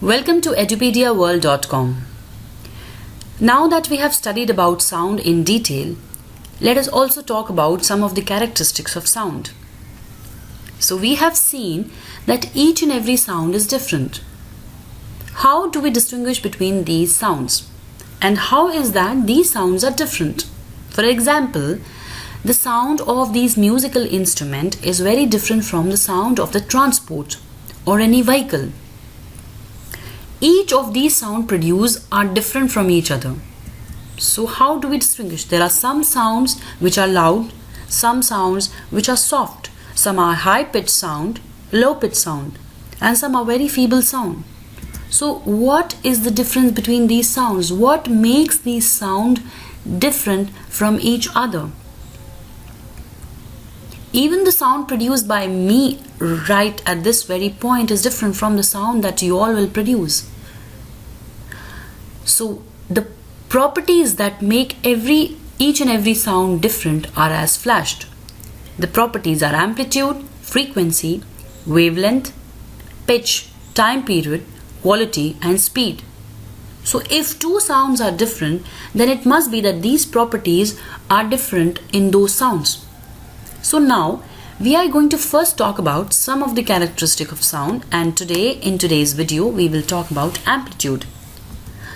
Welcome to edupediaworld.com. Now that we have studied about sound in detail, let us also talk about some of the characteristics of sound. So we have seen that each and every sound is different. How do we distinguish between these sounds? And how is that these sounds are different? For example, the sound of these musical instrument is very different from the sound of the transport or any vehicle. Each of these sounds produced are different from each other. So how do we distinguish? There are some sounds which are loud, some sounds which are soft, some are high-pitched sound, low-pitched sound, and some are very feeble sound. So what is the difference between these sounds? What makes these sound different from each other? Even the sound produced by me right at this very point is different from the sound that you all will produce. So the properties that make each and every sound different are as flashed. The properties are amplitude, frequency, wavelength, pitch, time period, quality, and speed. So if two sounds are different, then it must be that these properties are different in those sounds. So now we are going to first talk about some of the characteristics of sound, and in today's video we will talk about amplitude.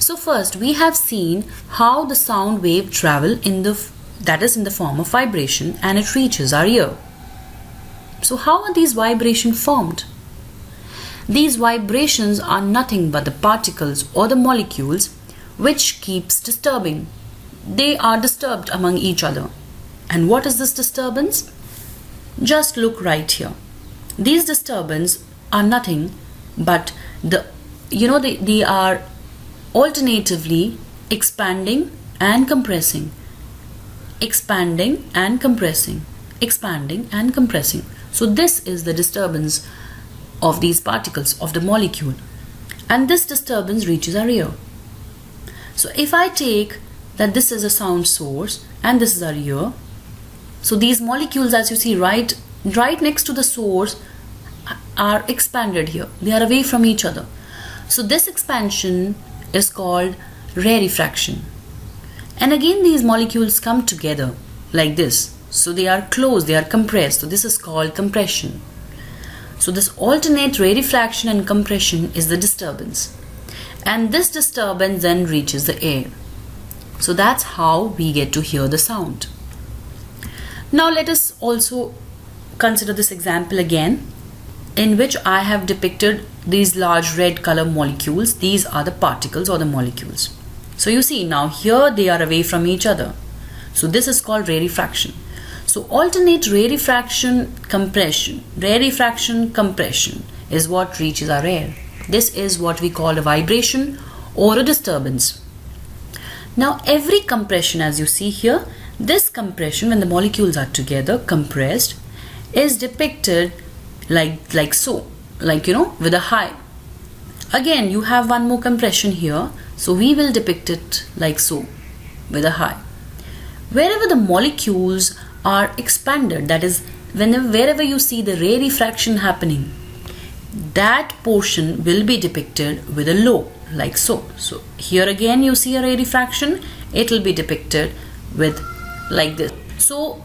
So first we have seen how the sound wave travel in the form of vibration and it reaches our ear. So how are these vibrations formed? These vibrations are nothing but the particles or the molecules which keeps disturbing. They are disturbed among each other. And what is this disturbance? Just look right here. These disturbances are nothing but they are alternatively expanding and compressing, expanding and compressing, expanding and compressing. So this is the disturbance of these particles of the molecule, and this disturbance reaches our ear. So if I take that this is a sound source and this is our ear, so these molecules, as you see right next to the source, are expanded here. They are away from each other. So this expansion is called rarefaction. And again these molecules come together like this. So they are close, they are compressed. So this is called compression. So this alternate rarefaction and compression is the disturbance. And this disturbance then reaches the air. So that's how we get to hear the sound. Now let us also consider this example again, in which I have depicted these large red color molecules. These are the particles or the molecules. So you see now here they are away from each other. So this is called rarefaction. So alternate rarefaction compression is what reaches our air. This is what we call a vibration or a disturbance. Now every compression, as you see here, this compression, when the molecules are together compressed, is depicted like so, with a high. Again you have one more compression here, so we will depict it like so, with a high. Wherever the molecules are expanded, that is wherever you see the rarefaction happening, that portion will be depicted with a low, like so. So here again you see a rarefaction, it will be depicted with like this. So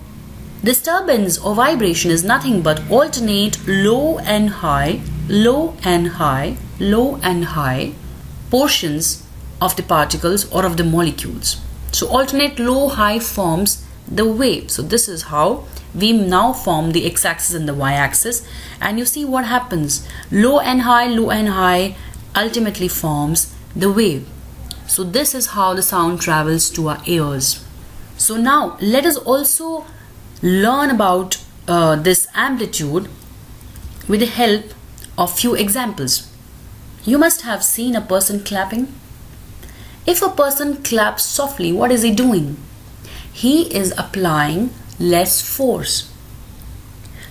disturbance or vibration is nothing but alternate low and high, low and high, low and high portions of the particles or of the molecules. So alternate low high forms the wave. So this is how we now form the x-axis and the y-axis, and you see what happens. Low and high ultimately forms the wave. So this is how the sound travels to our ears. So now let us also learn about this amplitude with the help of few examples. You must have seen a person clapping. If a person claps softly, what is he doing? He is applying less force.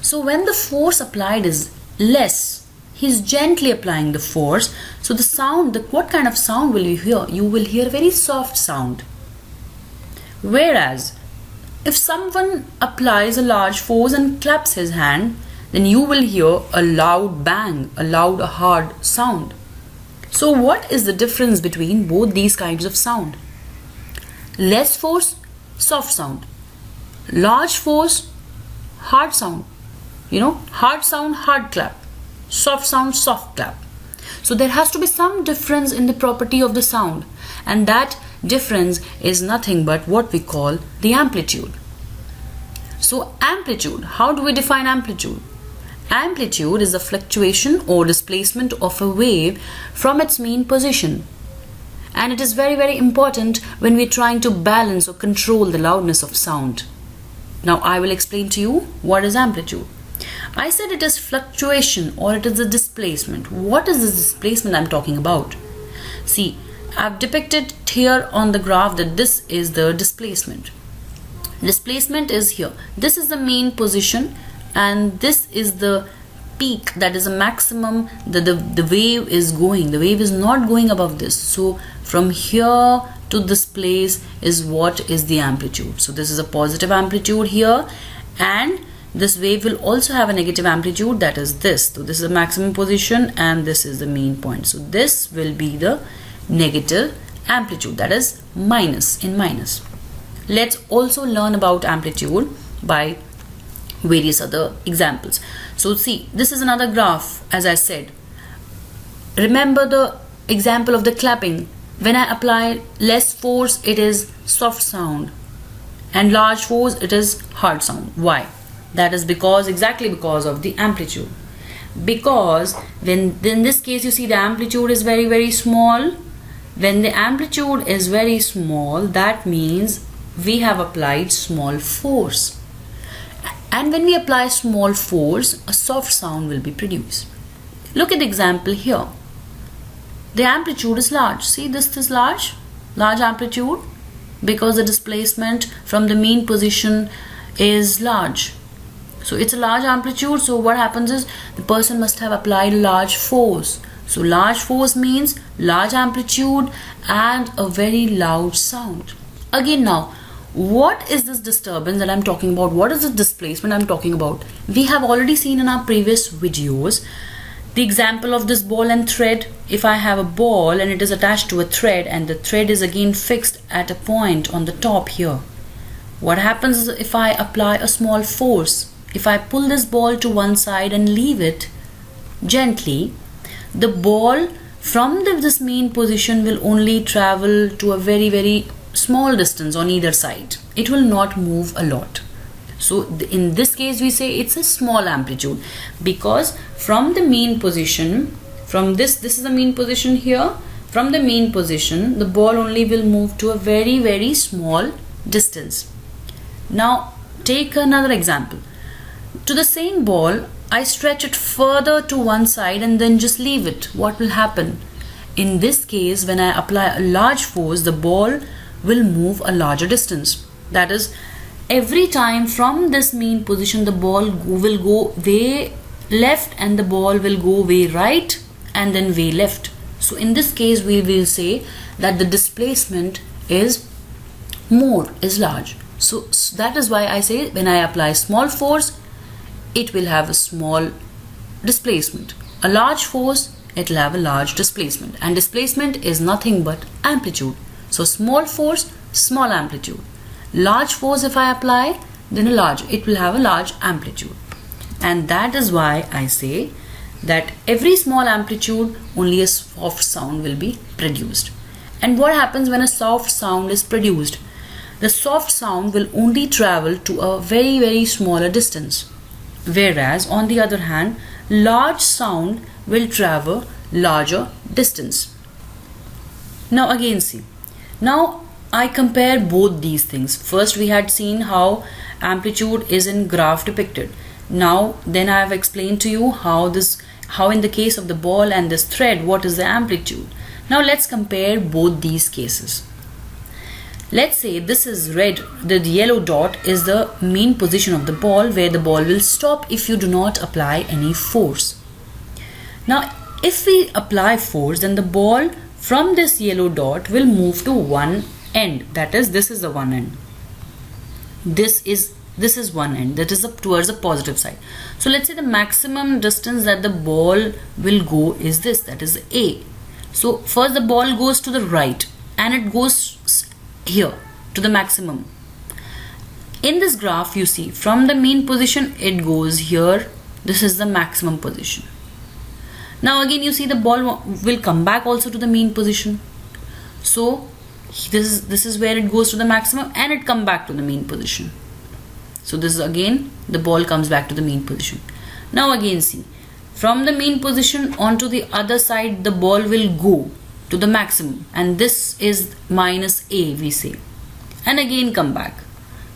So when the force applied is less, he is gently applying the force. So the sound, what kind of sound will you hear? You will hear a very soft sound. Whereas if someone applies a large force and claps his hand, then you will hear a loud bang, a loud hard sound. So what is the difference between both these kinds of sound? Less force, soft sound. Large force, hard sound. Hard sound, hard clap. Soft sound, soft clap. So there has to be some difference in the property of the sound, and that difference is nothing but what we call the amplitude. So amplitude, how do we define amplitude? Amplitude is the fluctuation or displacement of a wave from its mean position. And it is very, very important when we're trying to balance or control the loudness of sound. Now I will explain to you what is amplitude. I said it is fluctuation or it is a displacement. What is this displacement I'm talking about? See, I've depicted here on the graph that this is the displacement. Displacement is here. This is the mean position and this is the peak, that is a maximum that the wave is going. The wave is not going above this. So from here to this place is what is the amplitude. So this is a positive amplitude here, and this wave will also have a negative amplitude, that is this. So this is the maximum position and this is the mean point. So this will be the negative amplitude, that is minus in minus. Let's also learn about amplitude by various other examples. So see, this is another graph, as I said. Remember the example of the clapping. When I apply less force, it is soft sound, and large force, it is hard sound. Why? That is exactly because of the amplitude. Because when in this case you see the amplitude is very, very small. When the amplitude is very small, that means we have applied small force. And when we apply small force, a soft sound will be produced. Look at the example here. The amplitude is large. See, this is large amplitude, because the displacement from the mean position is large. So it's a large amplitude. So what happens is the person must have applied large force. So large force means large amplitude and a very loud sound. Again now, what is this disturbance that I'm talking about? What is the displacement I'm talking about? We have already seen in our previous videos the example of this ball and thread. If I have a ball and it is attached to a thread and the thread is again fixed at a point on the top here, what happens is if I apply a small force, if I pull this ball to one side and leave it gently, the ball from this mean position will only travel to a very, very small distance on either side. It will not move a lot. So in this case we say it's a small amplitude, because from the mean position, from this is the mean position here, from the mean position the ball only will move to a very, very small distance. Now take another example. To the same ball, I stretch it further to one side and then just leave it. What will happen? In this case, when I apply a large force, the ball will move a larger distance. That is, every time from this mean position the ball will go way left and the ball will go way right and then way left. So in this case we will say that the displacement is large. So that is why I say when I apply small force, it will have a small displacement. A large force, it will have a large displacement, and displacement is nothing but amplitude. So small force, small amplitude. Large force if I apply, then it will have a large amplitude. And that is why I say that every small amplitude, only a soft sound will be produced. And what happens when a soft sound is produced? The soft sound will only travel to a very, very smaller distance. Whereas on the other hand, large sound will travel larger distance. Now again see. Now I compare both these things. First we had seen how amplitude is in graph depicted. Then I have explained to you how in the case of the ball and this thread, what is the amplitude. Now let's compare both these cases. Let's say this is red, the yellow dot is the mean position of the ball, where the ball will stop if you do not apply any force. Now if we apply force, then the ball from this yellow dot will move to one end. That is, this is the one end. This is one end, that is towards the positive side. So let's say the maximum distance that the ball will go is this, that is A. So first the ball goes to the right and it goes here to the maximum. In this graph you see from the mean position it goes here. This is the maximum position. Now again you see the ball will come back also to the mean position. So this is where it goes to the maximum and it come back to the mean position. So this is again the ball comes back to the mean position. Now again see from the mean position onto the other side the ball will go to the maximum, and this is minus A we say, and again come back.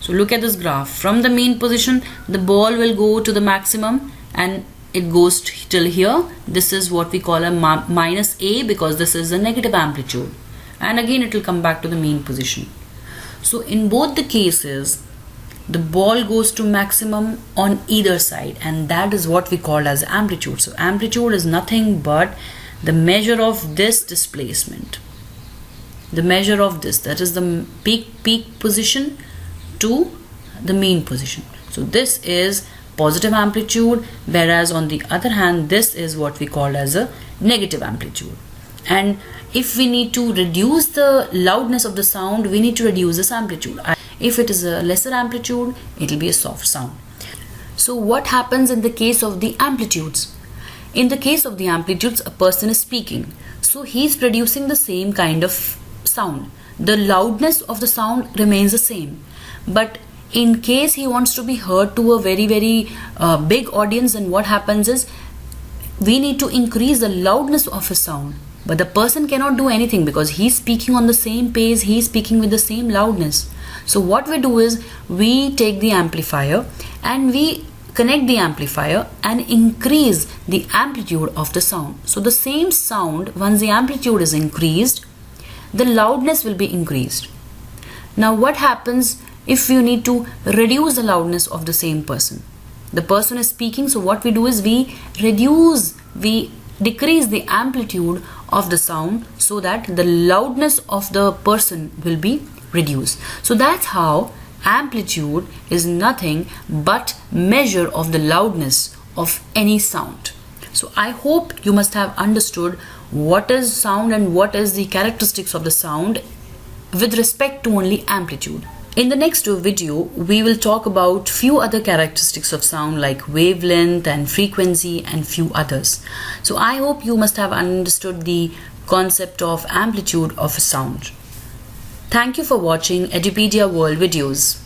So look at this graph. From the mean position the ball will go to the maximum and it goes till here. This is what we call a minus A because this is a negative amplitude, and again it will come back to the mean position. So in both the cases the ball goes to maximum on either side, and that is what we call as amplitude. So amplitude is nothing but the measure of this displacement, the measure of this, that is the peak position to the mean position. So this is positive amplitude, whereas on the other hand this is what we call as a negative amplitude. And if we need to reduce the loudness of the sound, we need to reduce this amplitude. If it is a lesser amplitude, it will be a soft sound. So what happens in the case of the amplitudes? In the case of the amplitudes, a person is speaking, so he is producing the same kind of sound. The loudness of the sound remains the same, but in case he wants to be heard to a very big audience, then what happens is we need to increase the loudness of his sound. But the person cannot do anything because he's speaking on the same pace, he's speaking with the same loudness. So what we do is we take the amplifier and we connect the amplifier and increase the amplitude of the sound. So the same sound, once the amplitude is increased, the loudness will be increased. Now what happens if you need to reduce the loudness of the same person? The person is speaking, so what we do is we decrease the amplitude of the sound so that the loudness of the person will be reduced. So that's how amplitude is nothing but measure of the loudness of any sound. So I hope you must have understood what is sound and what is the characteristics of the sound with respect to only amplitude. In the next video, we will talk about few other characteristics of sound like wavelength and frequency and few others. So I hope you must have understood the concept of amplitude of a sound. Thank you for watching Edupedia World videos.